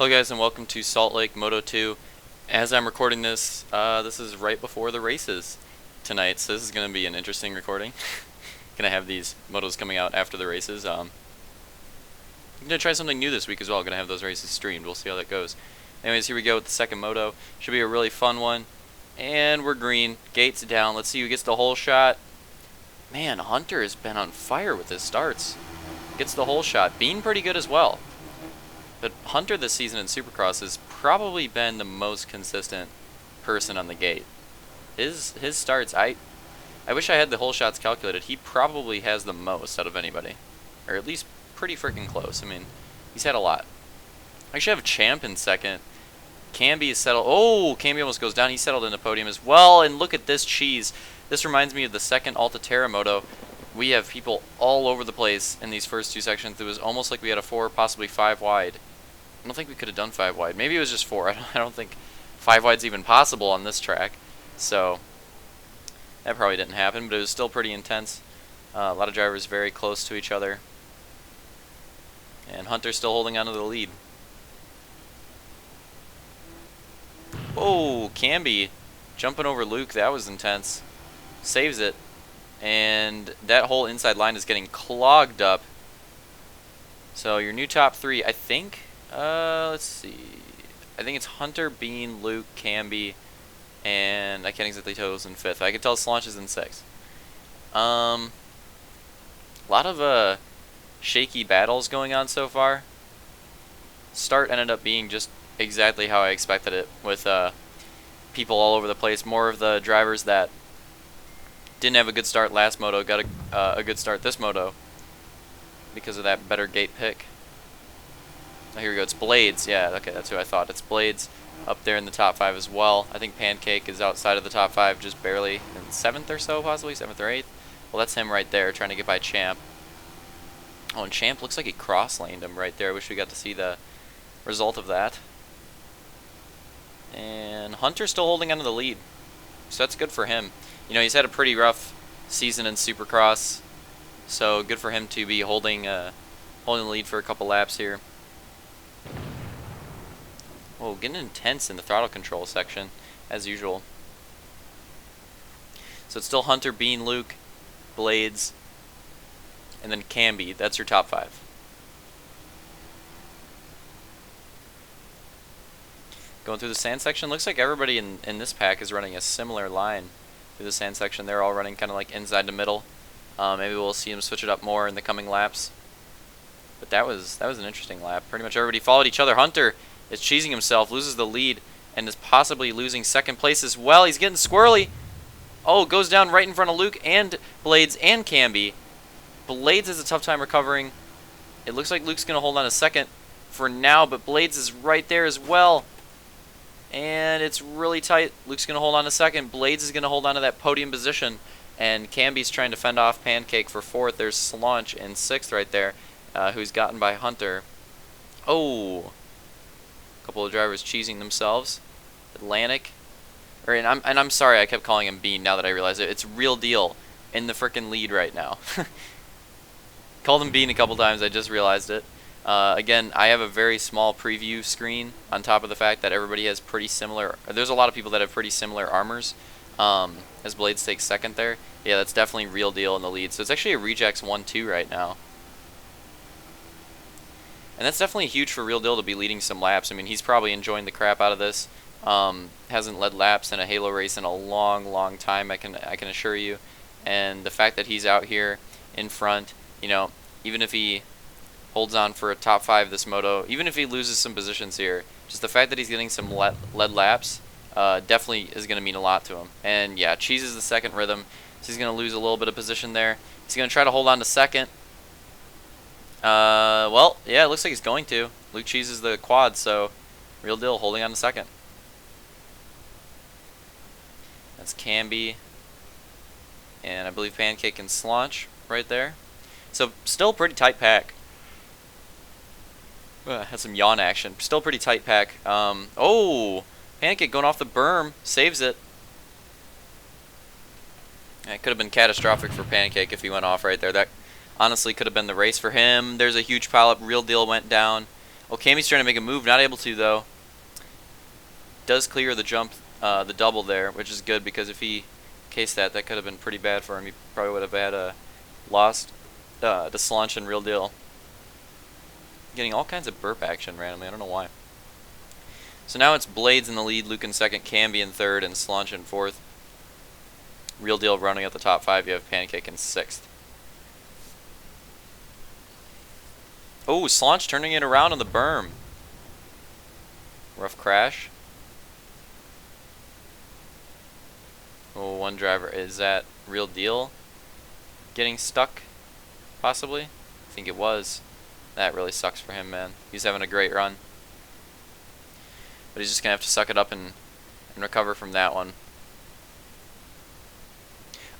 Hello guys and welcome to Salt Lake Moto 2. As I'm recording this, this is right before the races tonight, so this is going to be an interesting recording. Gonna have these motos coming out after the races. I'm gonna try something new this week as well. Gonna have those races streamed. We'll see how that goes. Anyways, here we go with the second moto. Should be a really fun one. And we're green. Gates down. Let's see who gets the whole shot. Man, Hunter has been on fire with his starts. Gets the whole shot. Bean pretty good as well. But Hunter this season in Supercross has probably been the most consistent person on the gate. His starts, I wish I had the whole shots calculated. He probably has the most out of anybody. Or at least pretty freaking close. I mean, he's had a lot. I actually have Champ in second. Camby is settled. Oh, Camby almost goes down. He settled in the podium as well. And look at this cheese. This reminds me of the second Altaterra moto. We have people all over the place in these first two sections. It was almost like we had a 4, possibly 5 wide. I don't think we could have done 5 wide. Maybe it was just 4. I don't think 5 wide's even possible on this track. So that probably didn't happen, but it was still pretty intense. A lot of drivers very close to each other. And Hunter's still holding on to the lead. Oh, Camby jumping over Luke. That was intense. Saves it. And that whole inside line is getting clogged up. So your new top 3, I think, let's see. I think it's Hunter, Bean, Luke, Camby, and I can't exactly tell who's in 5th. I can tell Slaunch is in 6th. A lot of shaky battles going on so far. Start ended up being just exactly how I expected it, with people all over the place. More of the drivers that didn't have a good start last moto got a good start this moto because of that better gate pick. Oh, here we go. It's Blades. Yeah, okay, that's who I thought. It's Blades up there in the top 5 as well. I think Pancake is outside of the top 5, just barely in 7th or so, possibly 7th or 8th. Well, that's him right there, trying to get by Champ. Oh, and Champ looks like he cross-laned him right there. I wish we got to see the result of that. And Hunter's still holding onto the lead, so that's good for him. You know, he's had a pretty rough season in Supercross, so good for him to be holding the lead for a couple laps here. Oh, getting intense in the throttle control section, as usual. So it's still Hunter, Bean, Luke, Blades, and then Camby. That's your top 5. Going through the sand section, looks like everybody in this pack is running a similar line through the sand section. They're all running kind of like inside the middle. Maybe we'll see them switch it up more in the coming laps. But that was an interesting lap. Pretty much everybody followed each other. Hunter is cheesing himself, loses the lead, and is possibly losing second place as well. He's getting squirrely. Oh, goes down right in front of Luke and Blades and Camby. Blades has a tough time recovering. It looks like Luke's going to hold on a second for now, but Blades is right there as well. And it's really tight. Luke's going to hold on a second. Blades is going to hold on to that podium position. And Camby's trying to fend off Pancake for 4th. There's Slaunch in 6th right there, who's gotten by Hunter. Oh, a couple of drivers cheesing themselves. Atlantic. And I'm sorry I kept calling him Bean now that I realize it. It's Real Deal in the frickin' lead right now. Called him Bean a couple times. I just realized it. Again, I have a very small preview screen on top of the fact that everybody has pretty similar. There's a lot of people that have pretty similar armors. As Blades takes 2nd there. Yeah, that's definitely Real Deal in the lead. So it's actually a Rejects 1-2 right now. And that's definitely huge for Real Deal to be leading some laps. I mean, he's probably enjoying the crap out of this. Hasn't led laps in a Halo race in a long time, I can assure you. And the fact that he's out here in front, you know, even if he holds on for a top 5 this moto, even if he loses some positions here, just the fact that he's getting some lead laps definitely is going to mean a lot to him. And yeah, cheeses the second rhythm, so he's going to lose a little bit of position there. He's going to try to hold on to 2nd. Well, yeah, it looks like he's going to. Luke cheeses the quad, so Real Deal holding on to 2nd. That's Camby, and I believe Pancake and Slaunch right there. So still pretty tight pack. Had some yawn action. Still pretty tight pack. Oh, Pancake going off the berm, saves it. It could have been catastrophic for Pancake if he went off right there. That honestly could have been the race for him. There's a huge pileup. Real Deal went down. Oh, Cammy's trying to make a move, not able to though. Does clear the jump, the double there, which is good because if he cased that, that could have been pretty bad for him. He probably would have had a lost to Slaunch and Real Deal. Getting all kinds of burp action randomly, I don't know why. So now it's Blades in the lead, Luke in second, Camby in third, and Slaunch in fourth. Real Deal running at the top 5, you have Pancake in sixth. Oh, Slaunch turning it around on the berm. Rough crash. Oh, one driver. Is that Real Deal getting stuck? Possibly? I think it was. That really sucks for him, man. He's having a great run. But he's just going to have to suck it up and recover from that one.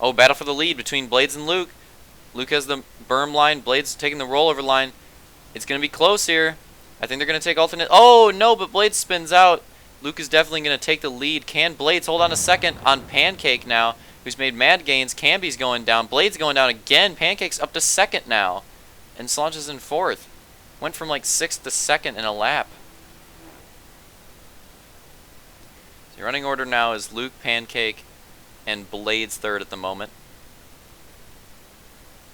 Oh, battle for the lead between Blades and Luke. Luke has the berm line. Blades taking the rollover line. It's going to be close here. I think they're going to take alternate. Oh, no, but Blades spins out. Luke is definitely going to take the lead. Can Blades hold on a second on Pancake now, who's made mad gains? Camby's going down. Blades going down again. Pancake's up to second now. And Slaunch is in fourth. Went from like sixth to second in a lap. So your running order now is Luke, Pancake, and Blades third at the moment.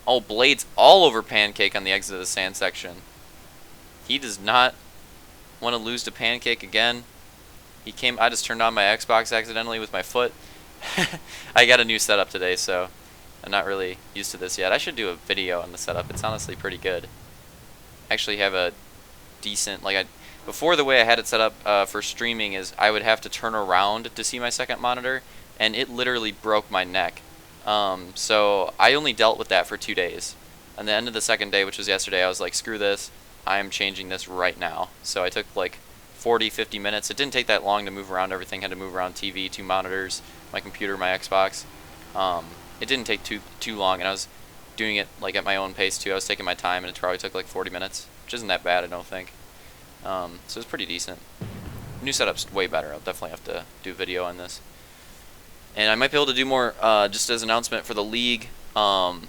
Oh, Blades all over Pancake on the exit of the sand section. He does not want to lose to Pancake again. I just turned on my Xbox accidentally with my foot. I got a new setup today, so I'm not really used to this yet. I should do a video on the setup. It's honestly pretty good. I actually have a decent, before the way I had it set up for streaming is I would have to turn around to see my second monitor, and it literally broke my neck. So I only dealt with that for 2 days. On the end of the second day, which was yesterday, I was like, screw this. I am changing this right now. So I took like 40-50 minutes. It didn't take that long to move around everything. Had to move around TV, 2 monitors, my computer, my Xbox. It didn't take too long, and I was doing it like at my own pace too. I was taking my time, and it probably took like 40 minutes, which isn't that bad, I don't think. So it's pretty decent. New setup's way better. I'll definitely have to do a video on this. And I might be able to do more, just as an announcement for the league. I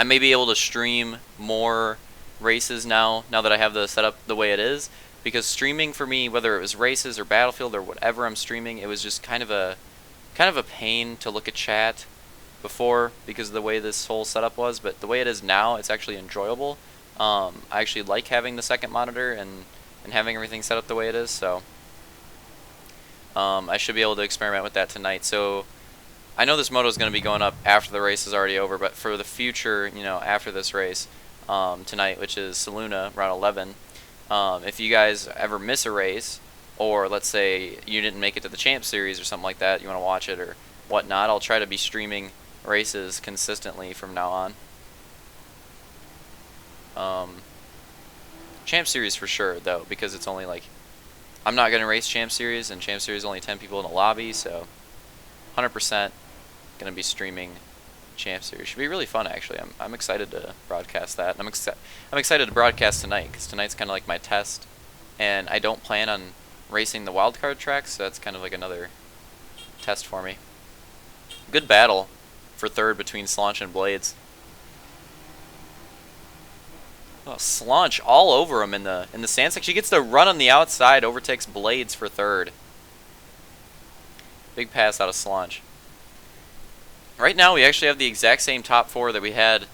may be able to stream more races now that I have the setup the way it is. Because streaming for me, whether it was races or Battlefield or whatever I'm streaming, it was just kind of a pain to look at chat before because of the way this whole setup was. But the way it is now, it's actually enjoyable. I actually like having the second monitor and having everything set up the way it is. So I should be able to experiment with that tonight. So I know this moto is going to be going up after the race is already over, but for the future, after this race tonight, which is Saluna, round 11, if you guys ever miss a race, or let's say you didn't make it to the Champ Series or something like that, you want to watch it or whatnot, I'll try to be streaming races consistently from now on. Champ Series for sure, though, because it's only like, I'm not going to race Champ Series, and Champ Series only 10 people in the lobby, so 100% going to be streaming Champ Series. Should be really fun, actually. I'm excited to broadcast that. I'm excited to broadcast tonight, because tonight's kind of like my test, and I don't plan on racing the wildcard tracks, so that's kind of like another test for me. Good battle for third between Slaunch and Blades. Oh, Slaunch all over him in the sand section. He gets the run on the outside, overtakes Blades for third. Big pass out of Slaunch. Right now we actually have the exact same top 4 that we had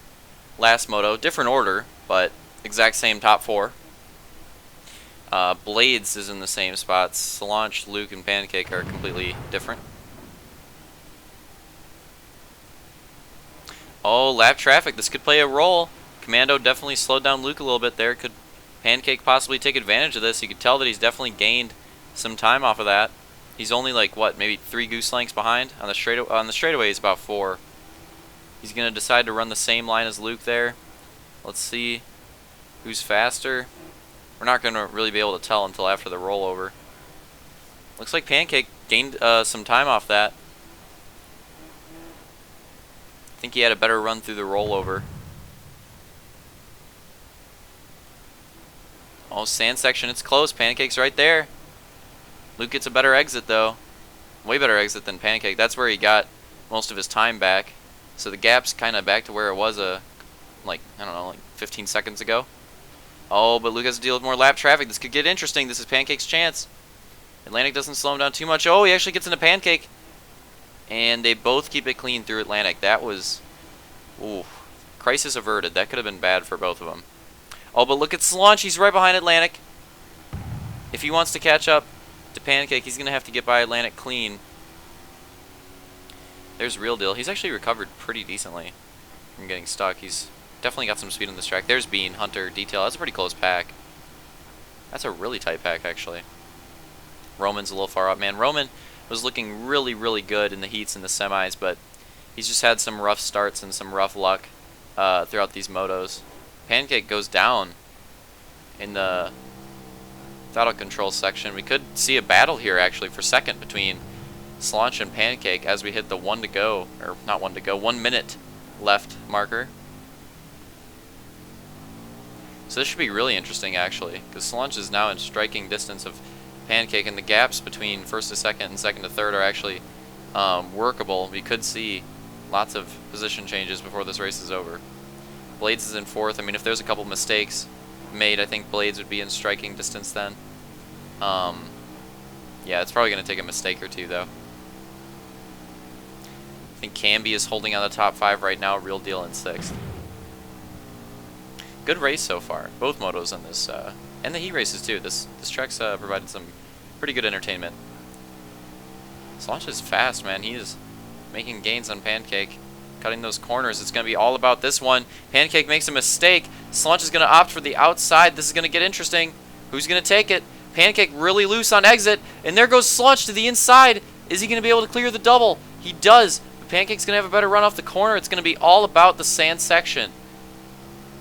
last moto. Different order, but exact same top 4. Blades is in the same spots. Slaunch, Luke, and Pancake are completely different. Oh, lap traffic. This could play a role. Commando definitely slowed down Luke a little bit there. Could Pancake possibly take advantage of this? You could tell that he's definitely gained some time off of that. He's only like, what, maybe 3 goose lengths behind? On the straightaway he's about 4. He's going to decide to run the same line as Luke there. Let's see who's faster. We're not going to really be able to tell until after the rollover. Looks like Pancake gained some time off that. I think he had a better run through the rollover. Oh, sand section, it's close. Pancake's right there. Luke gets a better exit, though. Way better exit than Pancake. That's where he got most of his time back. So the gap's kind of back to where it was, like, I don't know, like 15 seconds ago. Oh, but Luke has to deal with more lap traffic. This could get interesting. This is Pancake's chance. Atlantic doesn't slow him down too much. Oh, he actually gets into Pancake. And they both keep it clean through Atlantic. That was... Ooh. Crisis averted. That could have been bad for both of them. Oh, but look at Slaunch. He's right behind Atlantic. If he wants to catch up to Pancake, he's going to have to get by Atlantic clean. There's Real Deal. He's actually recovered pretty decently from getting stuck. He's definitely got some speed on this track. There's Bean, Hunter, Detail. That's a pretty close pack. That's a really tight pack, actually. Roman's a little far up. Man, Roman was looking really, really good in the heats and the semis, but he's just had some rough starts and some rough luck throughout these motos. Pancake goes down in the throttle control section. We could see a battle here, actually, for second between Slaunch and Pancake as we hit the 1 to go, or not 1 to go, 1 minute left marker. So this should be really interesting, actually, because Slaunch is now in striking distance of Pancake, and the gaps between first to second and second to third are actually workable. We could see lots of position changes before this race is over. Blades is in fourth. I mean, if there's a couple mistakes made, I think Blades would be in striking distance then. Yeah, it's probably going to take a mistake or two, though. I think Camby is holding on the top 5 right now. Real Deal in 6th. Good race so far. Both motos on this, and the heat races too. This track's provided some pretty good entertainment. Slaunch is fast, man. He is making gains on Pancake. Cutting those corners. It's going to be all about this one. Pancake makes a mistake. Slaunch is going to opt for the outside. This is going to get interesting. Who's going to take it? Pancake really loose on exit. And there goes Slaunch to the inside. Is he going to be able to clear the double? He does. But Pancake's going to have a better run off the corner. It's going to be all about the sand section.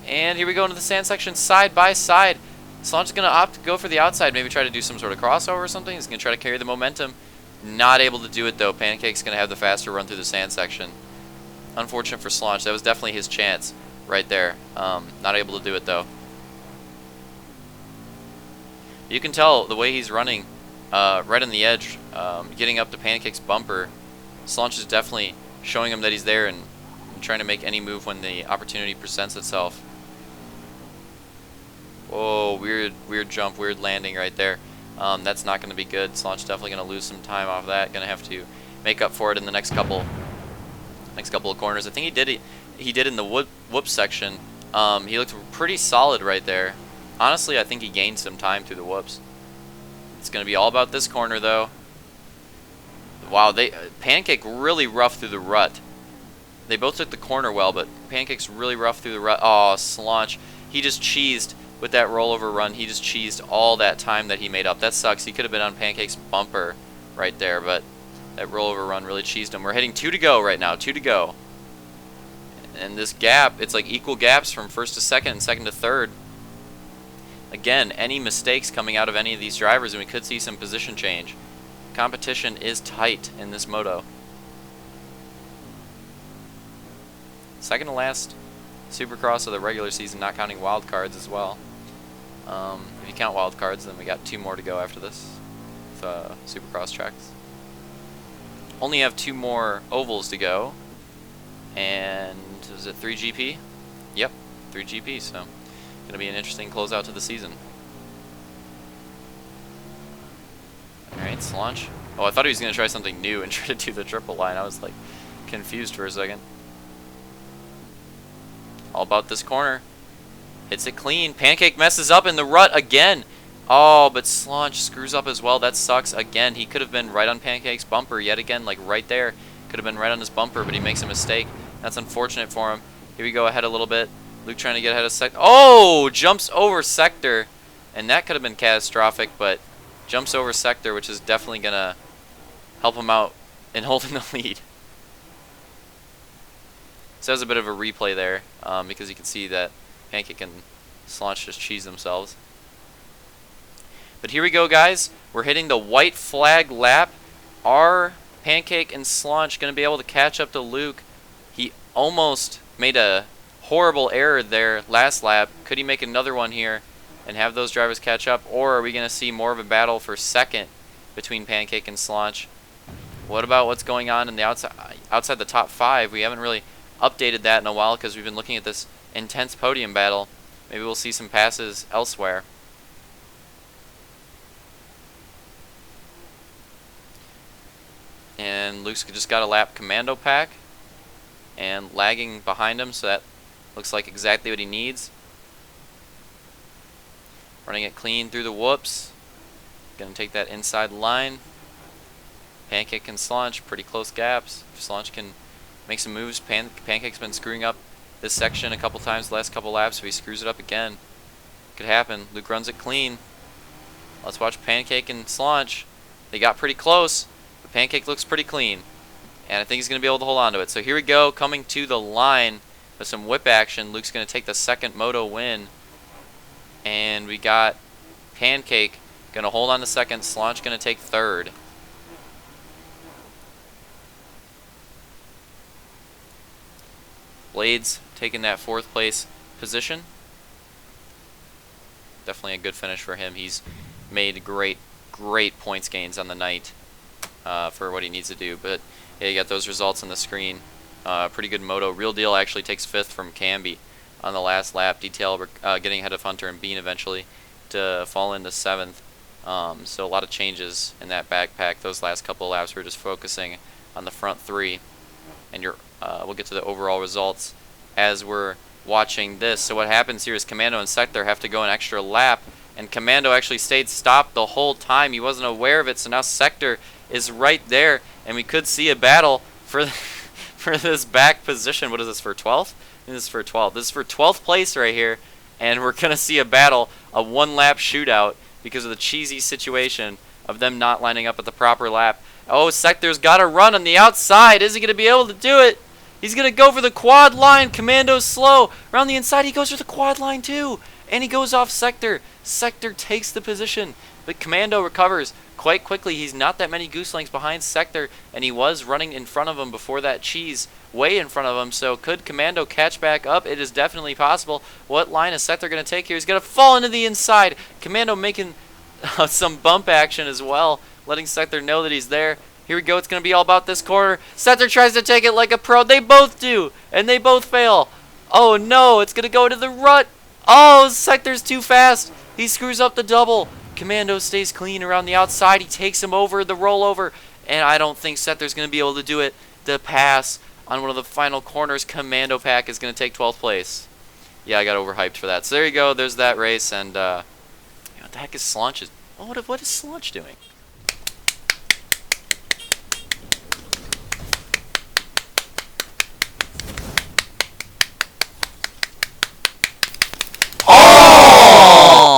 And here we go into the sand section side by side. Slaunch is going to opt to go for the outside. Maybe try to do some sort of crossover or something. He's going to try to carry the momentum. Not able to do it, though. Pancake's going to have the faster run through the sand section. Unfortunate for Slaunch. That was definitely his chance right there. Not able to do it, though. You can tell the way he's running right on the edge, getting up to Pancake's bumper. Slaunch is definitely showing him that he's there and trying to make any move when the opportunity presents itself. Whoa, weird jump, weird landing right there. That's not going to be good. Slaunch definitely going to lose some time off that. Going to have to make up for it in the next couple of corners. I think he did in the whoop section. He looked pretty solid right there. Honestly, I think he gained some time through the whoops. It's going to be all about this corner, though. Wow, Pancake really rough through the rut. They both took the corner well, but Pancake's really rough through the rut. Oh, Slaunch. He just cheesed with that rollover run. He just cheesed all that time that he made up. That sucks. He could have been on Pancake's bumper right there, but that rollover run really cheesed him. We're hitting 2 to go right now. 2 to go. And this gap, it's like equal gaps from first to second and second to third. Again, any mistakes coming out of any of these drivers, and we could see some position change. Competition is tight in this moto. Second to last Supercross of the regular season, not counting wild cards as well. If you count wild cards, then we got 2 more to go after this Supercross tracks. Only have 2 more ovals to go, and is it 3 GP? Yep, 3 GP. So gonna be an interesting closeout to the season. All right, Slaunch. Oh, I thought he was gonna try something new and try to do the triple line. I was like confused for a second. All about this corner. Hits it clean. Pancake messes up in the rut again. Oh, but Slaunch screws up as well. That sucks. Again, he could have been right on Pancake's bumper yet again, like right there. Could have been right on his bumper, but he makes a mistake. That's unfortunate for him. Here we go ahead a little bit. Luke trying to get ahead of Sector. Oh, jumps over Sector. And that could have been catastrophic, but jumps over Sector, which is definitely going to help him out in holding the lead. So there's a bit of a replay there, because you can see that Pancake and Slaunch just cheese themselves. But here we go, guys. We're hitting the white flag lap. Are Pancake and Slaunch going to be able to catch up to Luke? He almost made a horrible error there last lap. Could he make another one here and have those drivers catch up? Or are we going to see more of a battle for second between Pancake and Slaunch? What about what's going on in the outside the top 5? We haven't really updated that in a while because we've been looking at this intense podium battle. Maybe we'll see some passes elsewhere. And Luke's just got a lap commando pack and lagging behind him, so that looks like exactly what he needs. Running it clean through the whoops. Gonna take that inside line. Pancake and Slaunch, pretty close gaps. If Slaunch can make some moves, Pancake's been screwing up this section a couple times the last couple laps, so he screws it up again. Could happen. Luke runs it clean. Let's watch Pancake and Slaunch. They got pretty close, but Pancake looks pretty clean. And I think he's going to be able to hold on to it. So here we go, coming to the line with some whip action. Luke's going to take the second moto win. And we got Pancake going to hold on to second. Slaunch going to take third. Blades taking that fourth place position. Definitely a good finish for him. He's made great points gains on the night for what he needs to do. But yeah, you got those results on the screen. Pretty good moto. Real Deal actually takes fifth from Camby on the last lap. Detail getting ahead of Hunter and Bean eventually to fall into seventh. So a lot of changes in that backpack. Those last couple of laps we're just focusing on the front three. And we'll get to the overall results as we're watching this. So what happens here is Commando and Sector have to go an extra lap, and Commando actually stayed stopped the whole time. He wasn't aware of it, so now Sector is right there, and we could see a battle for for this back position. What is this, for 12th? This is for 12th. This is for 12th place right here, and we're going to see a battle, a one-lap shootout, because of the cheesy situation of them not lining up at the proper lap. Oh, Sector's got to run on the outside. Is he going to be able to do it? He's going to go for the quad line. Commando's slow. Around the inside, he goes for the quad line too. And he goes off Sector. Sector takes the position. But Commando recovers quite quickly. He's not that many goose lengths behind Sector, and he was running in front of him before that cheese, way in front of him. So could Commando catch back up? It is definitely possible. What line is Sector going to take here? He's going to fall into the inside. Commando making some bump action as well, letting Sector know that he's there. Here we go. It's going to be all about this corner. Sector tries to take it like a pro. They both do, and they both fail. Oh, no. It's going to go into the rut. Oh, Sector's too fast. He screws up the double. Commando stays clean around the outside. He takes him over the rollover, and I don't think Sector's going to be able to do it. The pass on one of the final corners. Commando pack is going to take 12th place. Yeah, I got overhyped for that. So there you go. There's that race, and what the heck is Slaunch? What is Slaunch doing?